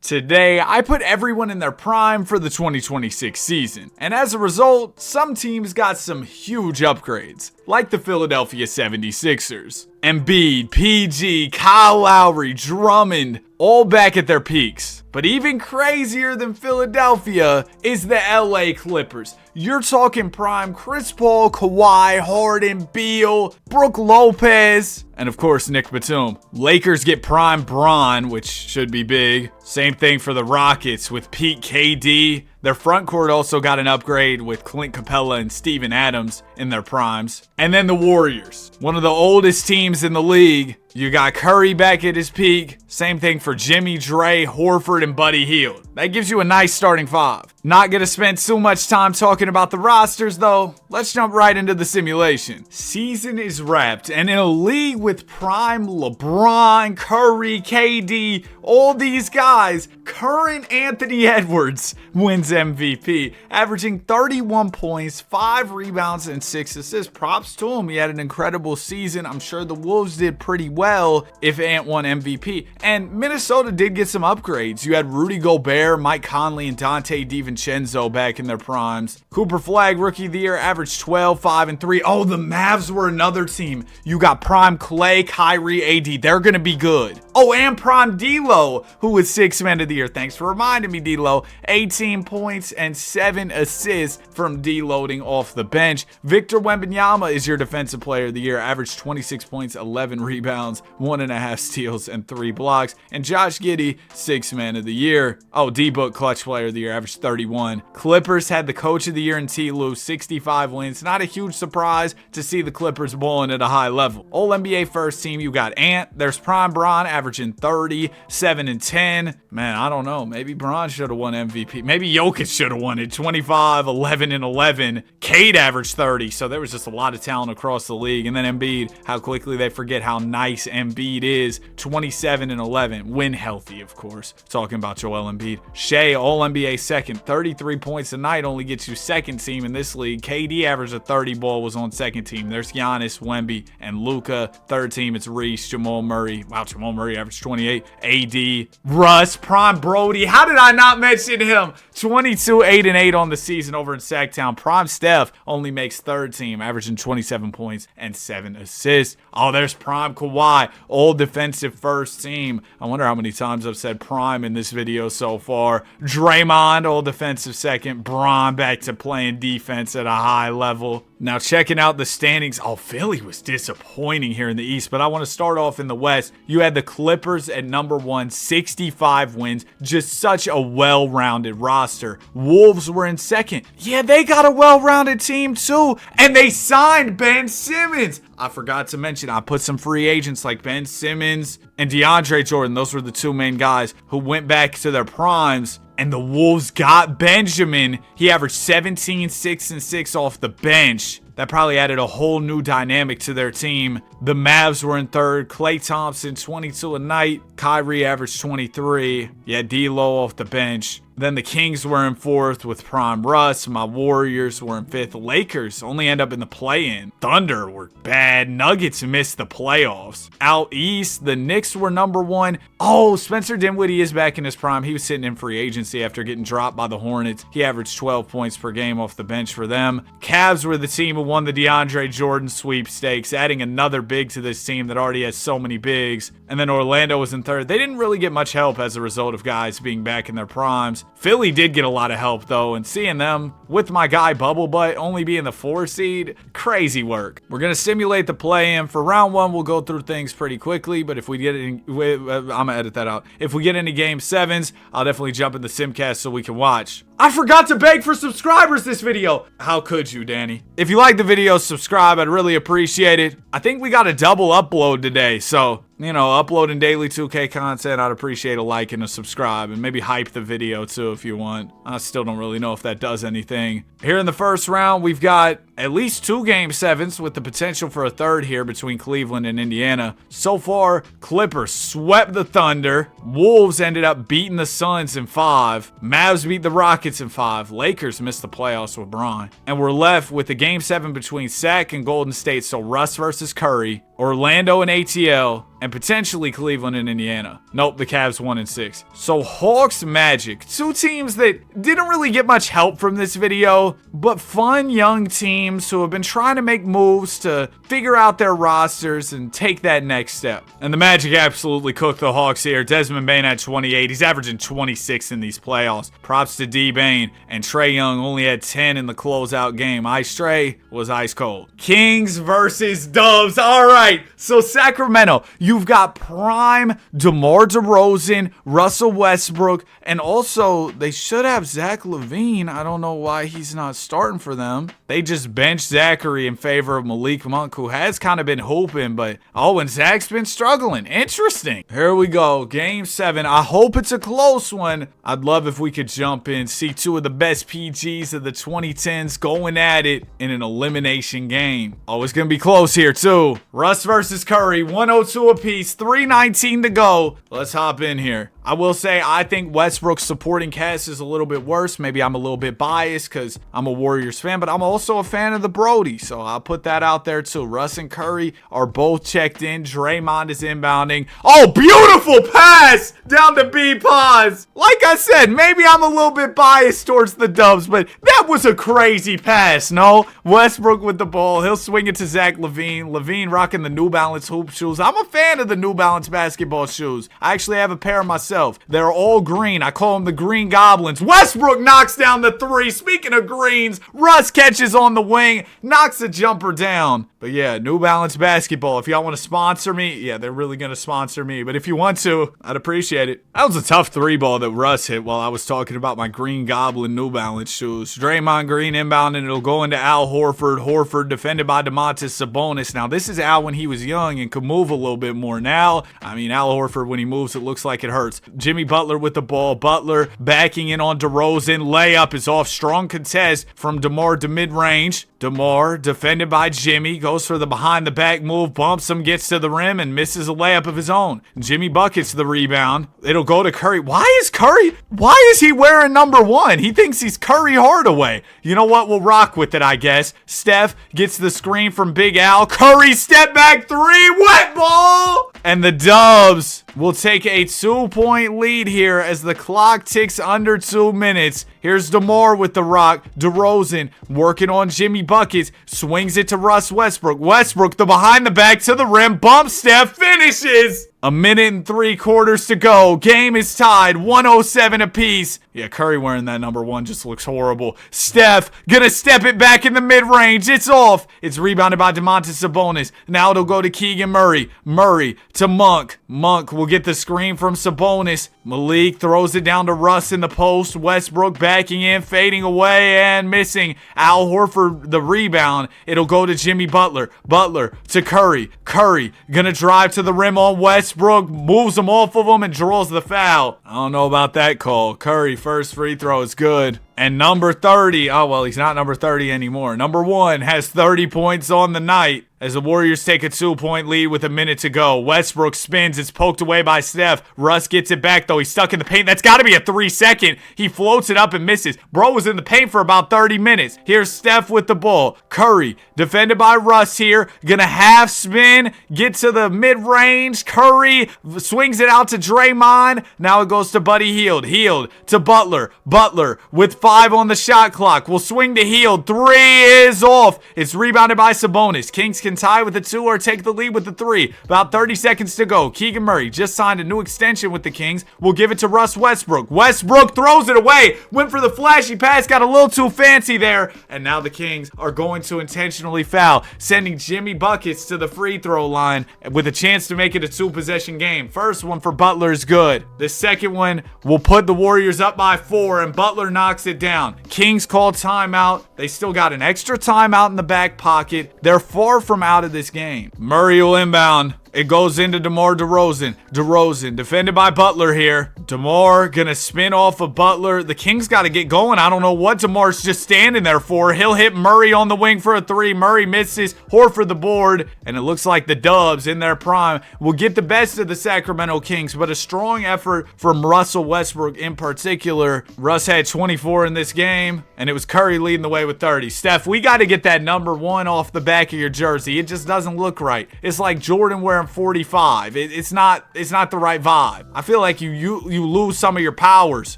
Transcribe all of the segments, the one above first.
Today, I put everyone in their prime for the 2026 season, and as a result, some teams got some huge upgrades, like the Philadelphia 76ers. Embiid, PG, Kyle Lowry, Drummond, all back at their peaks. But even crazier than Philadelphia is the LA Clippers. You're talking prime Chris Paul, Kawhi, Harden, Beal, Brook Lopez, and of course Nick Batum. Lakers get prime Bron, which should be big. Same thing for the Rockets with Pete, KD. Their front court also got an upgrade with Clint Capella and Steven Adams in their primes. And then the Warriors, one of the oldest teams in the league. You got Curry back at his peak. Same thing for Jimmy, Dre, Horford, and Buddy Hield. That gives you a nice starting five. Not gonna spend too much time talking about the rosters though. Let's jump right into the simulation. Season is wrapped, and in a league with prime LeBron, Curry, KD, all these guys, current Anthony Edwards wins MVP, averaging 31 points, 5 rebounds, and 6 assists. Props to him. He had an incredible season. I'm sure the Wolves did pretty well if Ant won MVP. And Minnesota did get some upgrades. You had Rudy Gobert, Mike Conley, and Dante DiVincenzo back in their primes. Cooper Flagg, Rookie of the Year, averaged 12, 5, and 3. Oh, the Mavs were another team. You got prime Clay, Kyrie, AD. They're going to be good. Oh, and prime D'Lo, who was 6th Man of the Year. Thanks for reminding me, D'Lo. 18 points and 7 assists from deloading off the bench. Victor Wembanyama is your Defensive Player of the Year. Averaged 26 points, 11 rebounds, 1.5 steals, and 3 blocks. And Josh Giddey, 6th Man of the Year. Oh, D-Book Clutch Player of the Year, averaged 31. Clippers had the Coach of the Year in T. Lue, 65 wins. Not a huge surprise to see the Clippers balling at a high level. All NBA first team, you got Ant. There's prime Bron, averaging 30, 7 and 10. Man, I don't know. Maybe Bron should have won MVP. Maybe Jokic should have won it. 25, 11, and 11. Cade averaged 30, so there was just a lot of talent across the league. And then Embiid, how quickly they forget how nice Embiid is. 27 and 11. When healthy, of course. Talking about Joel Embiid. Shea, All-NBA second. 33 points a night only gets you second team in this league. KD averaged a 30 ball, was on second team. There's Giannis, Wemby, and Luka. Third team, it's Reese, Jamal Murray. Wow, Jamal Murray averaged 28. AD, Russ, prime Brody. How did I not mention him? 22, 8 and 8 on the season over in Sacktown. Prime Steph only makes third team, averaging 27 points and 7 assists. Oh, there's prime Kawhi, all defensive first team. I wonder how many times I've said prime in this video so far. Draymond, all defensive second. Bron back to playing defense at a high level. Now checking out the standings. Oh, Philly was disappointing here in the East, but I want to start off in the West. You had the Clippers at number 1, 65 wins. Just such a well-rounded roster. Wolves were in second. Yeah, they got a well-rounded team too. And they signed Ben Simmons. I forgot to mention, I put some free agents like Ben Simmons and DeAndre Jordan. Those were the two main guys who went back to their primes. And the Wolves got Benjamin. He averaged 17, 6, and 6 off the bench. That probably added a whole new dynamic to their team. The Mavs were in third. Klay Thompson, 22 a night. Kyrie averaged 23. Yeah, D'Lo off the bench. Then the Kings were in fourth with prime Russ. My Warriors were in fifth. Lakers only end up in the play-in. Thunder were bad. Nuggets missed the playoffs. Out east, the Knicks were number 1. Oh, Spencer Dinwiddie is back in his prime. He was sitting in free agency after getting dropped by the Hornets. He averaged 12 points per game off the bench for them. Cavs were the team who won the DeAndre Jordan sweepstakes, adding another big to this team that already has so many bigs. And then Orlando was in third. They didn't really get much help as a result of guys being back in their primes. Philly did get a lot of help though, and seeing them with my guy Bubble Butt only being the 4 seed, crazy work. We're gonna simulate the play-in for round 1. We'll go through things pretty quickly, but if we get in, I'm gonna edit that out. If we get into game 7s, I'll definitely jump in the Simcast so we can watch. I forgot to beg for subscribers this video. How could you, Danny? If you like the video, subscribe. I'd really appreciate it. I think we got a double upload today, so you know, uploading daily 2K content, I'd appreciate a like and a subscribe, and maybe hype the video too if you want. I still don't really know if that does anything. Here in the first round, we've got at least 2 Game 7s with the potential for a third here between Cleveland and Indiana. So far, Clippers swept the Thunder. Wolves ended up beating the Suns in 5. Mavs beat the Rockets in 5. Lakers missed the playoffs with Bron. And we're left with the Game 7 between Sac and Golden State. So Russ versus Curry, Orlando and ATL, and potentially Cleveland and Indiana. Nope, the Cavs 1 and 6. So Hawks Magic, 2 teams that didn't really get much help from this video, but fun young teams who have been trying to make moves to figure out their rosters and take that next step. And the Magic absolutely cooked the Hawks here. Desmond Bane at 28. He's averaging 26 in these playoffs. Props to D Bane. And Trae Young only had 10 in the closeout game. Ice Trae was ice cold. Kings versus Dubs. All right, so Sacramento, you've got prime DeMar DeRozan, Russell Westbrook, and also they should have Zach LaVine. I don't know why he's not starting for them. They just benched Zachary in favor of Malik Monk, who has kind of been hooping, but and Zach's been struggling. Interesting. Here we go, Game 7. I hope it's a close one. I'd love if we could jump in, see 2 of the best PGs of the 2010s going at it in an elimination game. Oh, it's gonna be close here too. Russ versus Curry, 102 apiece, 3:19 to go. Let's hop in here. I will say I think Westbrook's supporting cast is a little bit worse. Maybe I'm a little bit biased because I'm a Warriors fan, but I'm also a fan of the Brody, so I'll put that out there too. Russ and Curry are both checked in. Draymond is inbounding. Oh, beautiful pass down to B-Pause. Like I said, maybe I'm a little bit biased towards the Dubs, but that was a crazy pass, no? Westbrook with the ball. He'll swing it to Zach LaVine. LaVine rocking the New Balance hoop shoes. I'm a fan of the New Balance basketball shoes. I actually have a pair myself. They're all green. I call them the Green Goblins. Westbrook knocks down the 3. Speaking of greens, Russ catches on the wing, knocks a jumper down. But yeah, New Balance basketball. If y'all want to sponsor me, yeah, they're really going to sponsor me. But if you want to, I'd appreciate it. That was a tough 3 ball that Russ hit while I was talking about my Green Goblin New Balance shoes. Draymond Green inbound, and it'll go into Al Horford. Horford defended by Domantas Sabonis. Now, this is Al when he was young and could move a little bit more. Now, I mean, Al Horford, when he moves, it looks like it hurts. Jimmy Butler with the ball. Butler backing in on DeRozan. Layup is off. Strong contest from DeMar to mid-range. DeMar, defended by Jimmy, goes for the behind-the-back move, bumps him, gets to the rim, and misses a layup of his own. Jimmy buckets the rebound. It'll go to Curry. Why is he wearing number 1? He thinks he's Curry Hardaway. You know what? We'll rock with it, I guess. Steph gets the screen from Big Al. Curry, step back 3, wet ball! And the Dubs will take a 2-point lead here as the clock ticks under 2 minutes. Here's DeMar with the rock. DeRozan working on Jimmy buckets. Swings it to Russ Westbrook. Westbrook, the behind the back to the rim. Bump Steph, finishes! 1 minute and 3/4 to go. Game is tied, 107 apiece. Yeah, Curry wearing that number 1 just looks horrible. Steph gonna step it back in the mid-range. It's off. It's rebounded by Domantas Sabonis. Now it'll go to Keegan Murray. Murray to Monk. Monk will get the screen from Sabonis. Malik throws it down to Russ in the post. Westbrook backing in, fading away, and missing. Al Horford the rebound. It'll go to Jimmy Butler. Butler to Curry. Curry gonna drive to the rim on Westbrook. Moves him off of him and draws the foul. I don't know about that call. Curry first free throw is good. And number 30, oh well, he's not number 30 anymore. Number 1 has 30 points on the night as the Warriors take a 2-point lead with 1 minute to go. Westbrook spins, it's poked away by Steph. Russ gets it back though, he's stuck in the paint. That's gotta be a 3-second. He floats it up and misses. Bro was in the paint for about 30 minutes. Here's Steph with the ball. Curry, defended by Russ here. Gonna half spin, get to the mid-range. Curry swings it out to Draymond. Now it goes to Buddy Hield. Hield to Butler. Butler with 5 on the shot clock. Will swing to Hield. 3 is off. It's rebounded by Sabonis. Kings can tie with the 2 or take the lead with the 3. About 30 seconds to go. Keegan Murray just signed a new extension with the Kings. We'll give it to Russ Westbrook. Westbrook throws it away. Went for the flashy pass. Got a little too fancy there. And now the Kings are going to intentionally foul, sending Jimmy buckets to the free throw line with a chance to make it a 2-possession game. First one for Butler is good. The second one will put the Warriors up by 4, and Butler knocks it down. Kings call timeout. They still got an extra timeout in the back pocket. They're far from out of this game. Murray will inbound. It goes into DeMar DeRozan. DeRozan defended by Butler here. DeMar gonna spin off of Butler. The Kings got to get going. I don't know what DeMar's just standing there for. He'll hit Murray on the wing for a three. Murray misses. Horford the board. And it looks like the Dubs in their prime will get the best of the Sacramento Kings, but a strong effort from Russell Westbrook in particular. Russ had 24 in this game, and it was Curry leading the way with 30. Steph, we got to get that number 1 off the back of your jersey. It just doesn't look right. It's like Jordan wearing 45. It's not the right vibe. I feel like you lose some of your powers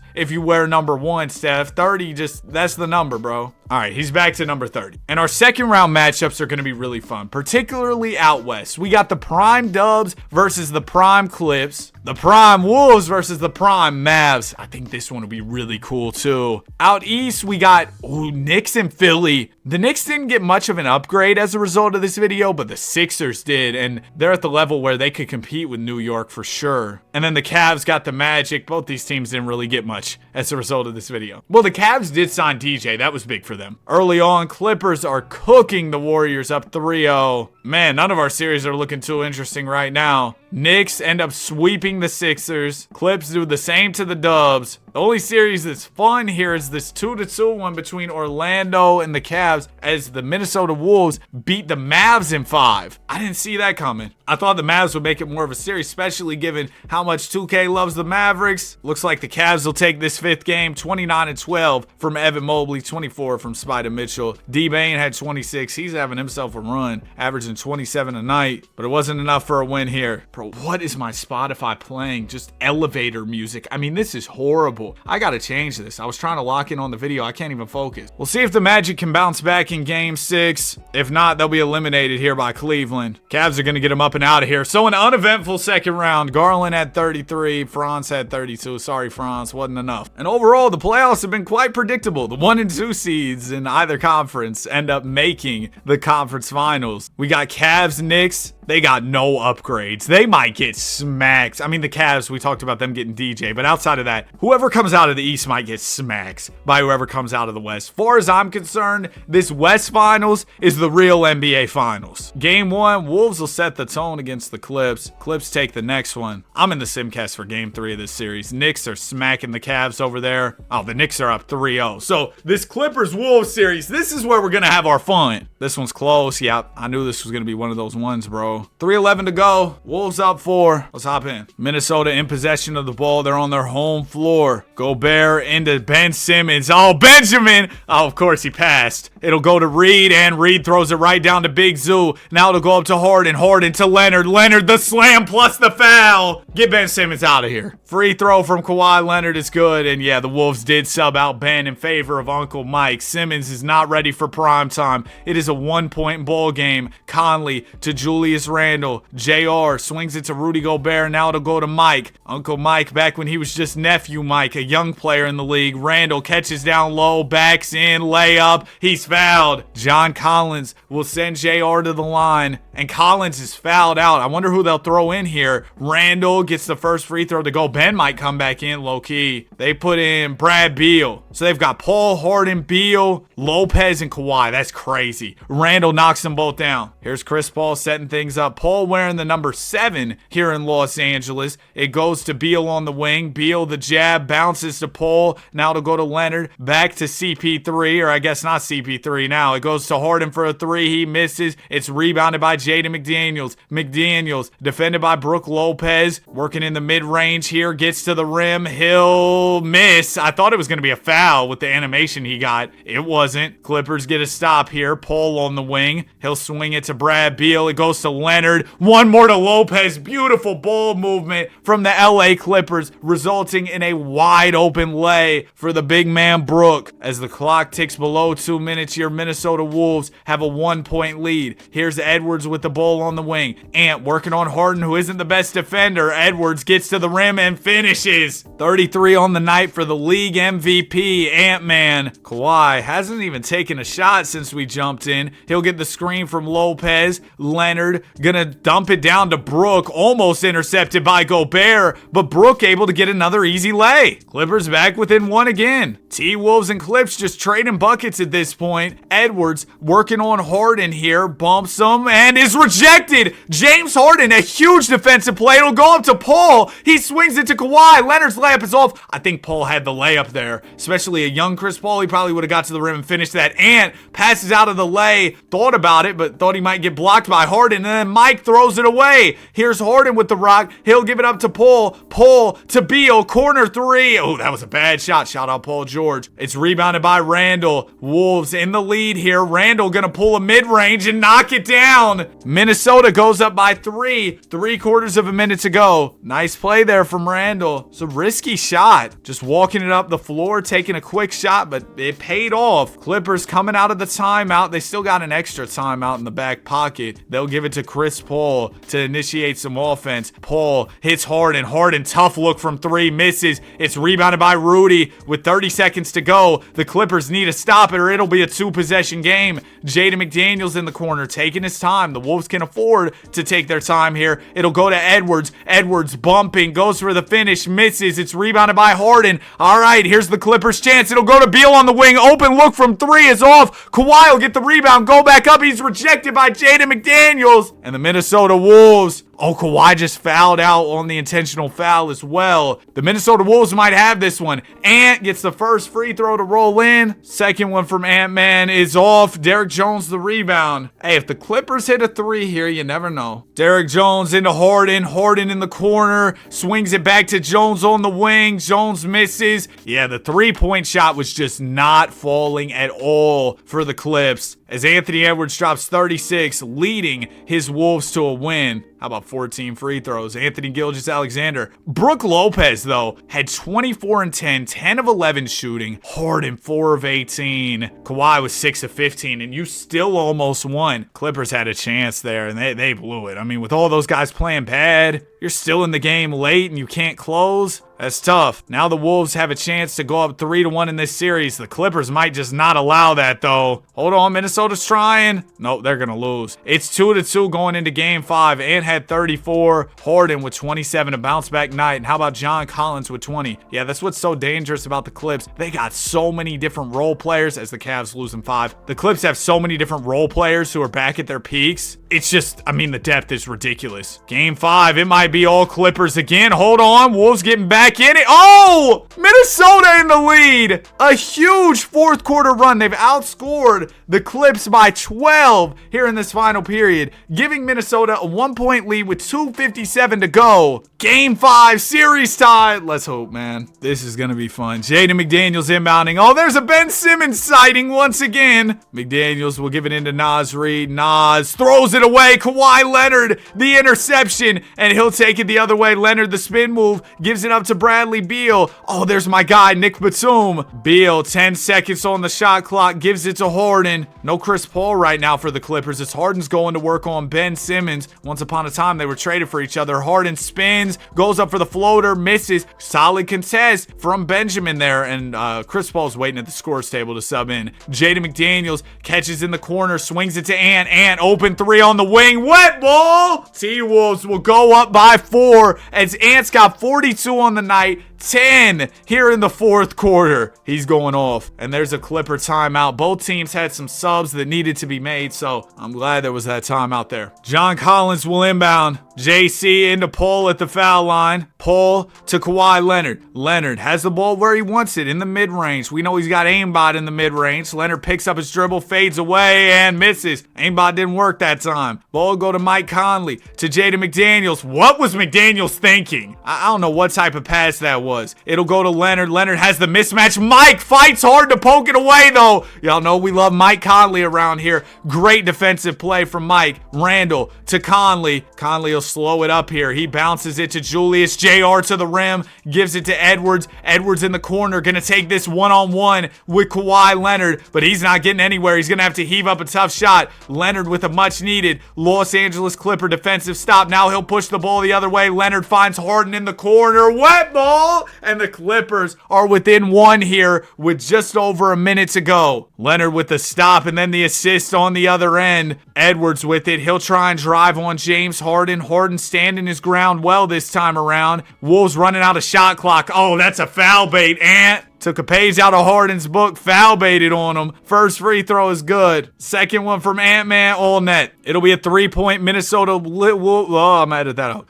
if you wear number 1, Steph. 30, that's the number, bro. All right, he's back to number 30. And our second round matchups are going to be really fun, particularly out west. We got the prime Dubs versus the prime Clips. The prime Wolves versus the prime Mavs. I think this one will be really cool too. Out east, we got Knicks and Philly. The Knicks didn't get much of an upgrade as a result of this video, but the Sixers did, and they're at the level where they could compete with New York for sure. And then the Cavs got the Magic. Both these teams didn't really get much as a result of this video. Well, the Cavs did sign DJ. That was big for them. Early on, Clippers are cooking the Warriors up 3-0. Man, none of our series are looking too interesting right now. Knicks end up sweeping the Sixers. Clips do the same to the Dubs. The only series that's fun here is this 2-2 one between Orlando and the Cavs as the Minnesota Wolves beat the Mavs in 5. I didn't see that coming. I thought the Mavs would make it more of a series, especially given how much 2K loves the Mavericks. Looks like the Cavs will take this 5th game, 29-12 from Evan Mobley, 24 from Spider Mitchell. D-Bane had 26. He's having himself a run, averaging 27 a night, but it wasn't enough for a win here. Bro, what is my Spotify playing? Just elevator music. I mean, this is horrible. I gotta change this. I was trying to lock in on the video. I can't even focus. We'll see if the Magic can bounce back in game 6. If not, they'll be eliminated here by Cleveland. Cavs are gonna get them up and out of here. So an uneventful second round. Garland had 33. Franz had 32. Sorry, Franz. Wasn't enough. And overall, the playoffs have been quite predictable. The 1 and 2 seeds in either conference end up making the conference finals. We got Cavs, Knicks. They got no upgrades. They might get smacked. I mean, the Cavs, we talked about them getting DJ, but outside of that, whoever comes out of the East might get smacked by whoever comes out of the West. As far as I'm concerned, this West Finals is the real NBA Finals. Game 1, Wolves will set the tone against the Clips. Clips take the next one. I'm in the Simcast for Game 3 of this series. Knicks are smacking the Cavs over there. Oh, the Knicks are up 3-0. So this Clippers-Wolves series, this is where we're going to have our fun. This one's close. Yep, I knew this was going to be one of those ones, bro. 3:11 to go. Wolves up 4. Let's hop in. Minnesota in possession of the ball. They're on their home floor. Gobert into Ben Simmons. Oh, Benjamin. Oh, of course he passed. It'll go to Reed, and Reed throws it right down to Big Zoo. Now it'll go up to Harden. Harden to Leonard. Leonard, the slam plus the foul. Get Ben Simmons out of here. Free throw from Kawhi Leonard is good. And yeah, the Wolves did sub out Ben in favor of Uncle Mike. Simmons is not ready for prime time. It is a 1-point ball game. Conley to Julius Randle. JR swings it to Rudy Gobert. Now it'll go to Mike. Uncle Mike back when he was just nephew Mike, a young player in the league. Randle catches down low, backs in, layup. He's fouled. John Collins will send JR to the line, and Collins is fouled out. I wonder who they'll throw in here. Randle gets the first free throw to go. Ben might come back in low key. They put in Brad Beal. So they've got Paul, Harden, Beal, Lopez, and Kawhi. That's crazy. Randle knocks them both down. Here's Chris Paul setting things up. Paul wearing the number 7 here in Los Angeles. It goes to Beal on the wing. Beal the jab, bounces to Paul. Now it'll go to Leonard. Back to CP3, or I guess not CP3 now. It goes to Harden for a 3. He misses. It's rebounded by Jaden McDaniels. McDaniels defended by Brook Lopez. Working in the mid-range here. Gets to the rim. He'll miss. I thought it was going to be a foul with the animation he got. It wasn't. Clippers get a stop here. Paul on the wing. He'll swing it to Brad Beal. It goes to Leonard. One more to Lopez. Beautiful ball movement from the LA Clippers, resulting in a wide open lay for the big man Brook. As the clock ticks below 2 minutes, your Minnesota Wolves have a 1-point lead. Here's Edwards with the ball on the wing. Ant working on Harden, who isn't the best defender. Edwards gets to the rim and finishes. 33 on the night for the league MVP, Ant-Man. Kawhi hasn't even taken a shot since we jumped in. He'll get the screen from Lopez. Leonard gonna dump it down to Brook, almost intercepted by Gobert, but Brook able to get another easy lay. Clippers back within 1 again. T-Wolves and Clips just trading buckets at this point. Edwards working on Harden here, bumps him, and is rejected. James Harden, a huge defensive play. It'll go up to Paul. He swings it to Kawhi. Leonard's layup is off. I think Paul had the layup there, especially a young Chris Paul. He probably would have got to the rim and finished that. Ant passes out of the lay. Thought about it, but thought he might get blocked by Harden. And then Mike throws it away. Here's Harden with the rock. He'll give it up to Paul. Paul to Beal. Corner three. Oh, that was a bad shot. Shout out Paul George. It's rebounded by Randall. Wolves in the lead here. Randall gonna pull a mid-range and knock it down. Minnesota goes up by 3. 3/4 of a minute to go. Nice play there from Randall. It's a risky shot. Just walking it up the floor, taking a quick shot, but it paid off. Clippers coming out of the timeout. They still got an extra timeout in the back pocket. They'll give it to Chris Paul to initiate some offense. Paul hits Harden. Harden, tough look from 3, misses. It's rebounded by Rudy with 30 seconds to go. The Clippers need to stop it or it'll be a 2-possession game. Jaden McDaniels in the corner taking his time. The Wolves can afford to take their time here. It'll go to Edwards. Edwards bumping, goes for the finish, misses. It's rebounded by Harden. All right, here's the Clippers' chance. It'll go to Beal on the wing. Open look from 3 is off. Kawhi will get the rebound, go back up. He's rejected by Jaden McDaniels. And the Minnesota Wolves. Oh, Kawhi just fouled out on the intentional foul as well. The Minnesota Wolves might have this one. Ant gets the first free throw to roll in. Second one from Ant-Man is off. Derrick Jones the rebound. Hey, if the Clippers hit a 3 here, you never know. Derrick Jones into Harden. Harden in the corner. Swings it back to Jones on the wing. Jones misses. Yeah, the 3-point shot was just not falling at all for the Clips, as Anthony Edwards drops 36, leading his Wolves to a win. How about 14 free throws? Anthony Gilgeous-Alexander. Brook Lopez, though, had 24 and 10, 10 of 11 shooting. Harden, 4 of 18. Kawhi was 6 of 15, and you still almost won. Clippers had a chance there, and they blew it. I mean, with all those guys playing bad, you're still in the game late, and you can't close. That's tough. Now the Wolves have a chance to go up 3-1 in this series. The Clippers might just not allow that, though. Hold on, Minnesota's trying. Nope, they're going to lose. It's 2-2 going into Game 5. Ant had 34. Harden with 27, a bounce-back night. And how about John Collins with 20? Yeah, that's what's so dangerous about the Clips. They got so many different role players as the Cavs lose in 5. The Clips have so many different role players who are back at their peaks. It's just, I mean, the depth is ridiculous. Game 5, it might be all Clippers again. Hold on, Wolves getting back in it. Oh, Minnesota in the lead. A huge 4th quarter run. They've outscored the Clips by 12 here in this final period, giving Minnesota a 1-point lead with 2:57 to go. Game 5, series tied. Let's hope, man. This is going to be fun. Jaden McDaniels inbounding. Oh, there's a Ben Simmons sighting once again. McDaniels will give it into Naz Reid. Naz throws it away. Kawhi Leonard, the interception, and he'll take it the other way. Leonard, the spin move, gives it up to Bradley Beal. Oh, there's my guy, Nick Batum. Beal, 10 seconds on the shot clock, gives it to Harden. No Chris Paul right now for the Clippers. It's Harden's going to work on Ben Simmons. Once upon a time, they were traded for each other. Harden spins, goes up for the floater, misses. Solid contest from Benjamin there, and Chris Paul's waiting at the scores table to sub in. Jaden McDaniels catches in the corner, swings it to Ant. Ant, open 3 on the wing. Wet ball! T-Wolves will go up by 4 as Ant's got 42 on the night. 10 here in the 4th quarter. He's going off. And there's a Clipper timeout. Both teams had some subs that needed to be made, so I'm glad there was that timeout there. John Collins will inbound. JC into Paul at the foul line. Paul to Kawhi Leonard. Leonard has the ball where he wants it, in the mid-range. We know he's got aimbot in the mid-range. Leonard picks up his dribble, fades away, and misses. Aimbot didn't work that time. Ball go to Mike Conley. To Jaden McDaniels. What was McDaniels thinking? I don't know what type of pass that was. It'll go to Leonard. Leonard has the mismatch. Mike fights hard to poke it away, though. Y'all know we love Mike Conley around here. Great defensive play from Mike. Randall to Conley. Conley will slow it up here. He bounces it to Julius. JR to the rim. Gives it to Edwards. Edwards in the corner. Gonna take this one-on-one with Kawhi Leonard, but he's not getting anywhere. He's gonna have to heave up a tough shot. Leonard with a much-needed Los Angeles Clipper defensive stop. Now he'll push the ball the other way. Leonard finds Harden in the corner. Wet ball! And the Clippers are within 1 here with just over a minute to go. Leonard with the stop and then the assist on the other end. Edwards with it. He'll try and drive on James Harden. Harden standing his ground well this time around. Wolves running out of shot clock. Oh, that's a foul bait. Ant Took a page out of Harden's book, foul baited on him. First free throw is good. Second one from Ant-Man, all net. It'll be a 3-point Minnesota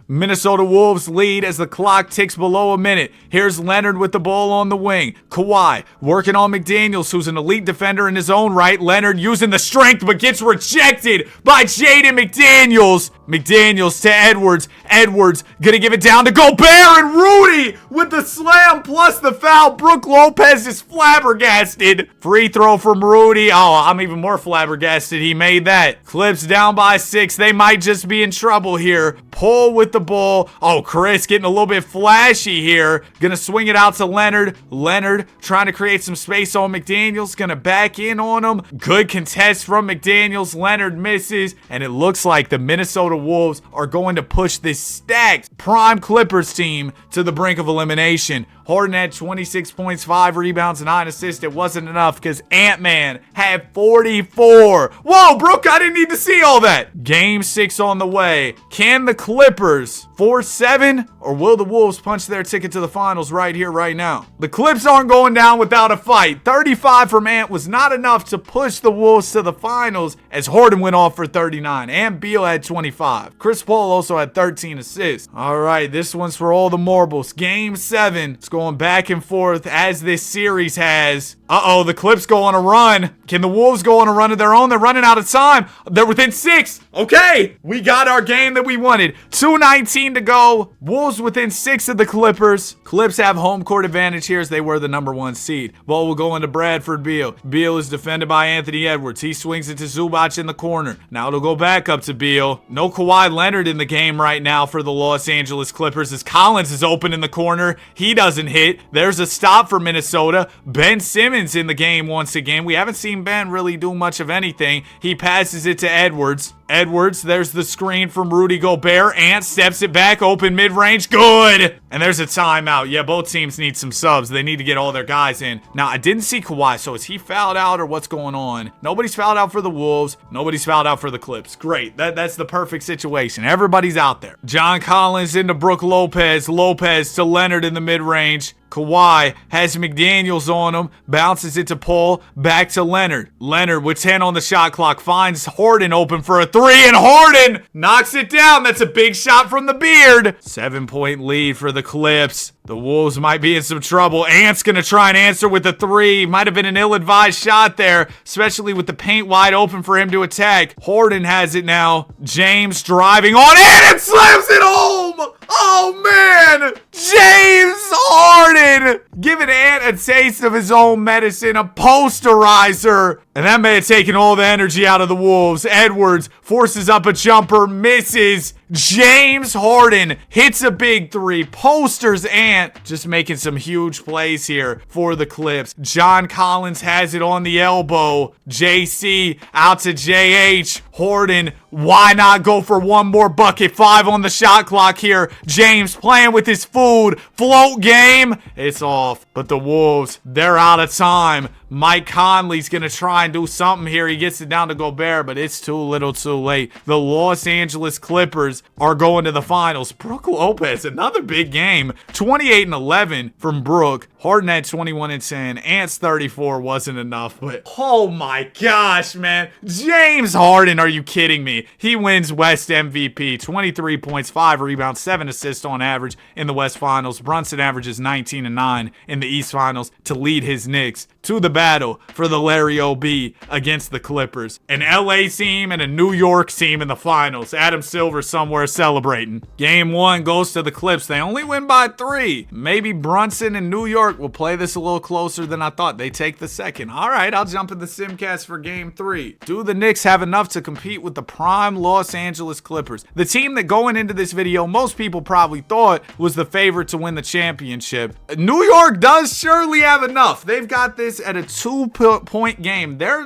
Minnesota Wolves lead as the clock ticks below a minute. Here's Leonard with the ball on the wing. Kawhi working on McDaniels, who's an elite defender in his own right. Leonard using the strength, but gets rejected by Jaden McDaniels. McDaniels to Edwards. Edwards gonna give it down to Gobert, and Rudy with the slam plus the foul. Brook Lopez is flabbergasted. Free throw from Rudy. Oh, I'm even more flabbergasted he made that. Clips down by 6. They might just be in trouble here. Paul with the ball. Oh, Chris getting a little bit flashy here. Gonna swing it out to Leonard. Leonard trying to create some space on McDaniels. Gonna back in on him. Good contest from McDaniels. Leonard misses. And it looks like the Minnesota Wolves are going to push this stacked prime Clippers team to the brink of elimination. Harden had 26 points, 5 rebounds, 9 assists. It wasn't enough because Ant-Man had 44. Whoa, Brooke, I didn't need to see all that. Game 6 on the way. Can the Clippers force 7, or will the Wolves punch their ticket to the finals right here, right now? The Clips aren't going down without a fight. 35 from Ant was not enough to push the Wolves to the finals as Harden went off for 39. And Beal had 25. Chris Paul also had 13 assists. All right, this one's for all the marbles. Game 7. It's going back and forth as this series has. Uh-oh, the Clips go on a run. Can the Wolves go on a run of their own? They're running out of time. They're within 6. Okay, we got our game that we wanted. 2:19 to go. Wolves within 6 of the Clippers. Clips have home court advantage here as they were the #1 seed. Ball will go into Bradford Beal. Beal is defended by Anthony Edwards. He swings it to Zubac in the corner. Now it'll go back up to Beal. No Kawhi Leonard in the game right now for the Los Angeles Clippers as Collins is open in the corner. He doesn't hit. There's a stop for Minnesota. Ben Simmons in the game once again. We haven't seen Ben really do much of anything. He passes it to Edwards. Edwards, there's the screen from Rudy Gobert. Ant steps it back, open mid-range, good! And there's a timeout. Yeah, both teams need some subs. They need to get all their guys in. Now, I didn't see Kawhi, so is he fouled out or what's going on? Nobody's fouled out for the Wolves. Nobody's fouled out for the Clips. Great. That's the perfect situation. Everybody's out there. John Collins into Brook Lopez. Lopez to Leonard in the mid-range. Kawhi has McDaniels on him, bounces it to Paul, back to Leonard. Leonard with 10 on the shot clock finds Harden open for a 3, and Harden knocks it down. That's a big shot from the beard. 7-point lead for the Clips. The Wolves might be in some trouble. Ant's going to try and answer with a 3. Might have been an ill-advised shot there, especially with the paint wide open for him to attack. Harden has it now. James driving on Ant and slams it home. Oh, man. James Harden giving Ant a taste of his own medicine, a posterizer. And that may have taken all the energy out of the Wolves. Edwards forces up a jumper, misses. James Harden hits a big 3, posters Ant, just making some huge plays here for the Clips. John Collins has it on the elbow. JC out to JH. Harden, why not go for one more bucket? 5 on the shot clock here. James playing with his food. Float game. It's off. But the Wolves, they're out of time. Mike Conley's going to try and do something here. He gets it down to Gobert, but it's too little too late. The Los Angeles Clippers are going to the finals. Brook Lopez, another big game. 28-11 from Brook. Harden had 21 and 10. Ant's 34 wasn't enough, but oh my gosh, man. James Harden, are you kidding me? He wins West MVP. 23 points, 5 rebounds, 7 assists on average in the West Finals. Brunson averages 19 and 9 in the East Finals to lead his Knicks to the battle for the Larry O.B. against the Clippers. An LA team and a New York team in the finals. Adam Silver somewhere celebrating. Game 1 goes to the Clips. They only win by 3. Maybe Brunson and New York will play this a little closer than I thought. They take the second. All right, I'll jump in the Simcast for Game 3. Do the Knicks have enough to compete with the prime Los Angeles Clippers? The team that going into this video, most people probably thought was the favorite to win the championship. New York does surely have enough. They've got this at a 2-point game. They're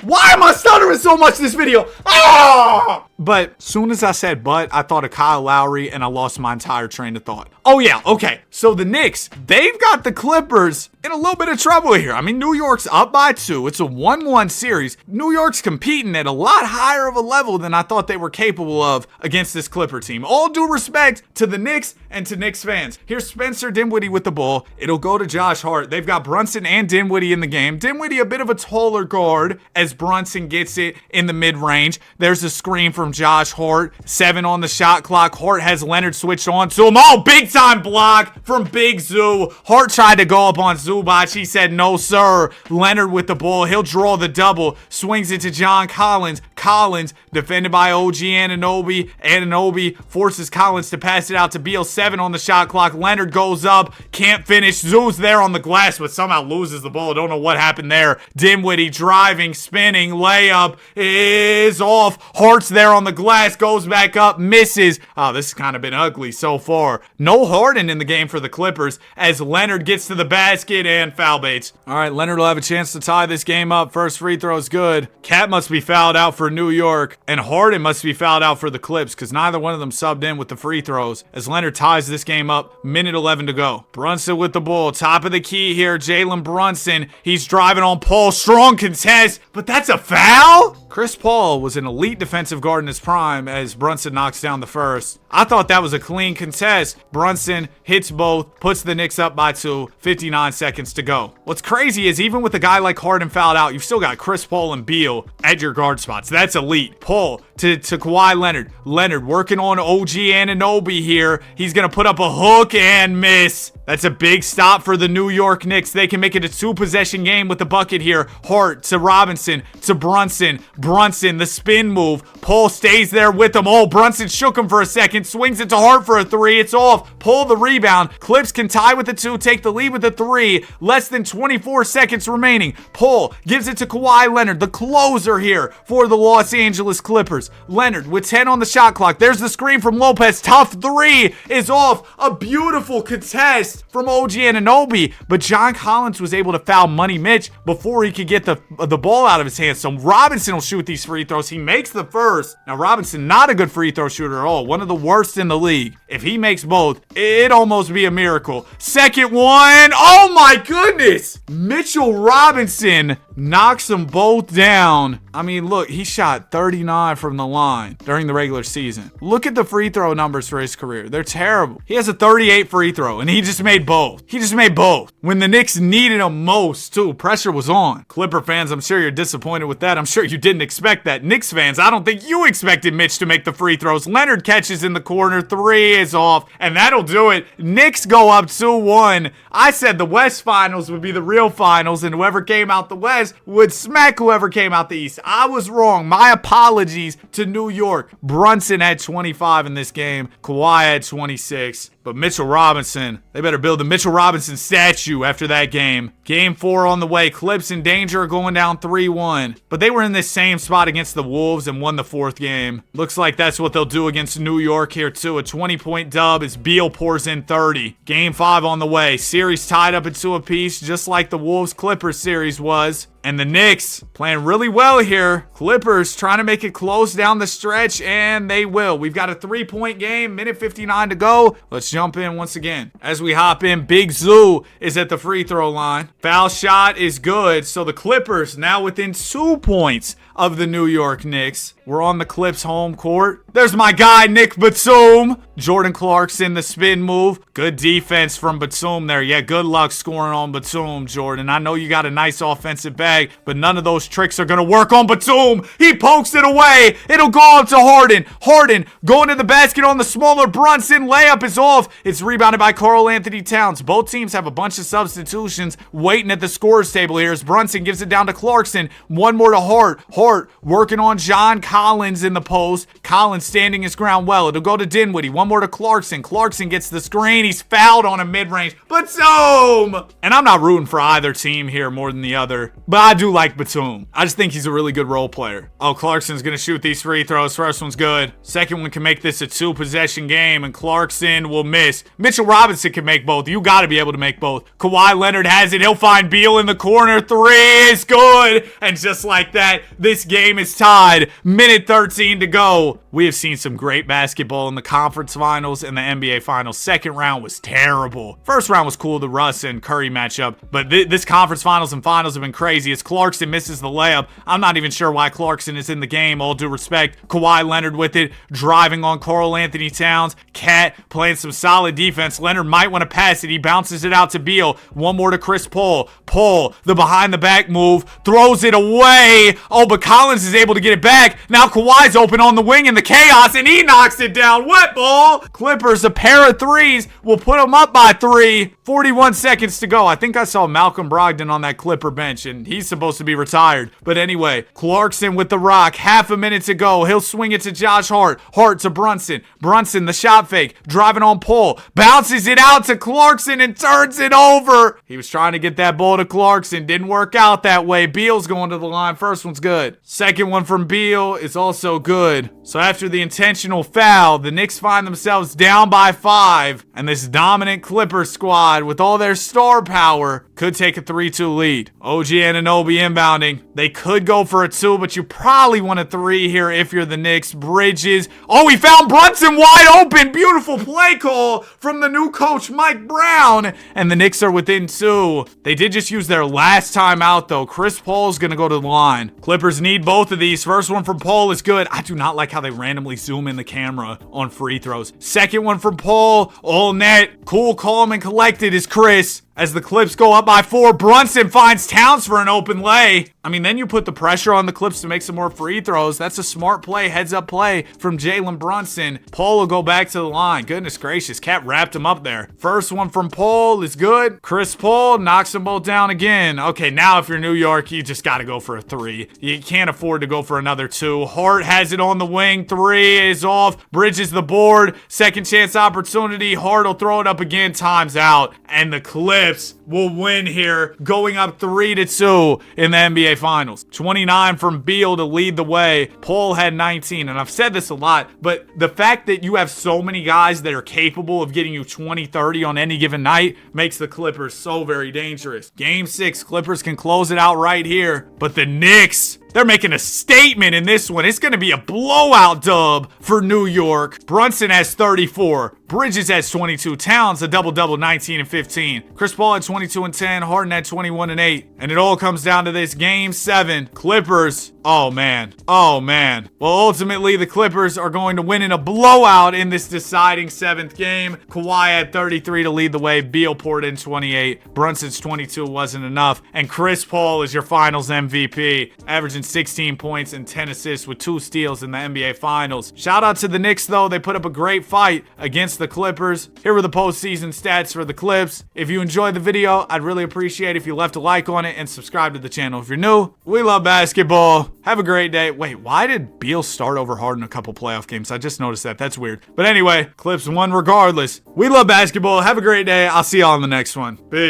why am I stuttering so much this video? Ah! But soon as I say said but, I thought of Kyle Lowry, and I lost my entire train of thought. Oh yeah, okay. So the Knicks, they've got the Clippers in a little bit of trouble here. I mean, New York's up by 2. It's a 1-1 series. New York's competing at a lot higher of a level than I thought they were capable of against this Clipper team. All due respect to the Knicks and to Knicks fans. Here's Spencer Dinwiddie with the ball. It'll go to Josh Hart. They've got Brunson and Dinwiddie in the game. Dinwiddie a bit of a taller guard as Brunson gets it in the mid-range. There's a screen from Josh Hart. 7 on the shot clock. Hart has Leonard switched on to him. Oh, big time block from Big Zoo. Hart tried to go up on Zubac. He said no, sir. Leonard with the ball. He'll draw the double. Swings it to John Collins. Collins defended by OG Anunoby. Anunoby forces Collins to pass it out to Beal. 7 on the shot clock. Leonard goes up. Can't finish. Zoo's there on the glass, but somehow loses the ball. Don't know what happened there. Dinwiddie driving, spinning, layup is off. Hart's there on the glass. Goes back up. Misses. Oh, this has kind of been ugly so far. No Harden in the game for the Clippers as Leonard gets to the basket and foul baits. All right, Leonard will have a chance to tie this game up. First free throw is good. Cat must be fouled out for New York, and Harden must be fouled out for the Clips because neither one of them subbed in with the free throws as Leonard ties this game up. Minute 11 to go. Brunson with the ball. Top of the key here. Jalen Brunson. He's driving on Paul. Strong contest, but that's a foul? Chris Paul was an elite defensive guard in his prime as Brunson knocks down the first. I thought that was a clean contest. Brunson hits both, puts the Knicks up by 2, 59 seconds to go. What's crazy is even with a guy like Harden fouled out, you've still got Chris Paul and Beal at your guard spots. That's elite. Paul to Kawhi Leonard. Leonard working on OG Anunoby here. He's going to put up a hook and miss. That's a big stop for the New York Knicks. They can make it a 2-possession game with the bucket here. Hart to Robinson to Brunson. Brunson, the spin move. Paul stays there with him. Oh, Brunson shook him for a second. Swings it to Hart for a 3. It's off. Pull the rebound. Clips can tie with the 2. Take the lead with the 3. Less than 24 seconds remaining. Paul gives it to Kawhi Leonard, the closer here for the Los Angeles Clippers. Leonard with 10 on the shot clock. There's the screen from Lopez. Tough 3 is off. A beautiful contest from OG Anunoby, but John Collins was able to foul Money Mitch before he could get the ball out of his hands. So Robinson will shoot these free throws. He makes the first. Now Robinson, not a good free throw shooter at all. One of the worst in the league. If he makes both, it'd almost be a miracle. Second one. Oh my goodness. Mitchell Robinson knocks them both down. I mean, look, he shot 39 from the line during the regular season. Look at the free throw numbers for his career. They're terrible. He has a 38 free throw, and he just made both. He just made both. When the Knicks needed him most, too. Pressure was on. Clipper fans, I'm sure you're disappointed with that. I'm sure you didn't expect that. Knicks fans, I don't think you expected Mitch to make the free throws. Leonard catches in the corner. 3 is off, and that'll do it. Knicks go up 2-1. I said the West Finals would be the real finals, and whoever came out the West would smack whoever came out the East. I was wrong. My apologies to New York. Brunson had 25 in this game. Kawhi had 26. But Mitchell Robinson, they better build the Mitchell Robinson statue after that game. Game 4 on the way. Clips in danger, going down 3-1. But they were in this same spot against the Wolves and won the 4th game. Looks like that's what they'll do against New York here too. A 20-point dub as Beal pours in 30. Game 5 on the way. Series tied up at 2 apiece, just like the Wolves-Clippers series was. And the Knicks playing really well here. Clippers trying to make it close down the stretch, and they will. We've got a 3-point game, minute 59 to go. Let's jump in once again. As we hop in, Big Zoo is at the free throw line. Foul shot is good, so the Clippers now within 2 points of the New York Knicks. We're on the Clips home court. There's my guy, Nick Batum. Jordan Clarkson, the spin move. Good defense from Batum there. Yeah, good luck scoring on Batum, Jordan. I know you got a nice offensive bag, but none of those tricks are going to work on Batum. He pokes it away. It'll go up to Harden. Harden going to the basket on the smaller Brunson. Layup is off. It's rebounded by Karl Anthony Towns. Both teams have a bunch of substitutions waiting at the scorer's table here as Brunson gives it down to Clarkson. One more to Hart. Hart working on John Collins in the post. Collins standing his ground well. It'll go to Dinwiddie. One more to Clarkson. Clarkson gets the screen. He's fouled on a mid-range. Batum! And I'm not rooting for either team here more than the other, but I do like Batum. I just think he's a really good role player. Oh, Clarkson's going to shoot these free throws. First one's good. Second one can make this a 2-possession game, and Clarkson will miss. Mitchell Robinson can make both. You got to be able to make both. Kawhi Leonard has it. He'll find Beal in the corner. 3 is good. And just like that, this game is tied. Minute 13 to go. We have have seen some great basketball in the conference finals and the NBA finals. Second round was terrible. First round was cool, the Russ and Curry matchup, but this conference finals and finals have been crazy. As Clarkson misses the layup, I'm not even sure why Clarkson is in the game, all due respect. Kawhi Leonard with it, driving on Karl Anthony Towns. Cat playing some solid defense. Leonard might want to pass it. He bounces it out to Beal. One more to Chris Paul. Paul, the behind the back move, throws it away. Oh, but Collins is able to get it back. Now Kawhi's open on the wing in the chaos, and he knocks it down. Wet ball. Clippers, a pair of threes will put them up by 3. 41 seconds to go. I think I saw Malcolm Brogdon on that Clipper bench, and he's supposed to be retired. But anyway, Clarkson with the rock. Half a minute to go. He'll swing it to Josh Hart. Hart to Brunson. Brunson, the shot fake. Driving on Paul. Bounces it out to Clarkson and turns it over. He was trying to get that ball to Clarkson. Didn't work out that way. Beal's going to the line. First one's good. Second one from Beal is also good. So after the intentional foul, the Knicks find themselves down by 5. And this dominant Clippers squad with all their star power could take a 3-2 lead. OG Anunoby inbounding. They could go for a 2, but you probably want a 3 here if you're the Knicks. Bridges. Oh, he found Brunson wide open. Beautiful play call from the new coach, Mike Brown. And the Knicks are within 2. They did just use their last time out, though. Chris Paul's going to go to the line. Clippers need both of these. First one from Paul is good. I do not like how they randomly zoom in the camera on free throws. Second one from Paul. All net. Cool, calm, and collected is Chris. As the Clips go up by 4, Brunson finds Towns for an open lay. I mean, then you put the pressure on the Clips to make some more free throws. That's a smart play, heads-up play from Jalen Brunson. Paul will go back to the line. Goodness gracious, Cat wrapped him up there. First one from Paul is good. Chris Paul knocks them both down again. Okay, now if you're New York, you just got to go for a 3. You can't afford to go for another 2. Hart has it on the wing. 3 is off. Bridges the board. Second chance opportunity. Hart will throw it up again. Time's out. And the Clips will win here, going up 3-2 in the NBA Finals. 29 from Beal to lead the way. Paul had 19, and I've said this a lot, but the fact that you have so many guys that are capable of getting you 20-30 on any given night makes the Clippers so very dangerous. Game 6, Clippers can close it out right here, but the Knicks, they're making a statement in this one. It's going to be a blowout dub for New York. Brunson has 34. Bridges has 22. Towns a double-double, 19 and 15. Chris Paul had 22 and 10. Harden had 21 and 8. And it all comes down to this Game 7. Clippers. Oh, man. Oh, man. Well, ultimately, the Clippers are going to win in a blowout in this deciding 7th game. Kawhi had 33 to lead the way. Beal poured in 28. Brunson's 22 wasn't enough. And Chris Paul is your finals MVP, averaging 16 points and 10 assists with 2 steals in the NBA Finals. Shout out to the Knicks, though. They put up a great fight against the Clippers. Here were the postseason stats for the Clips. If you enjoyed the video, I'd really appreciate if you left a like on it and subscribe to the channel if you're new. We love basketball. Have a great day. Wait, why did Beal start over Harden a couple playoff games? I just noticed that. That's weird. But anyway, Clips won regardless. We love basketball. Have a great day. I'll see y'all in the next one. Peace.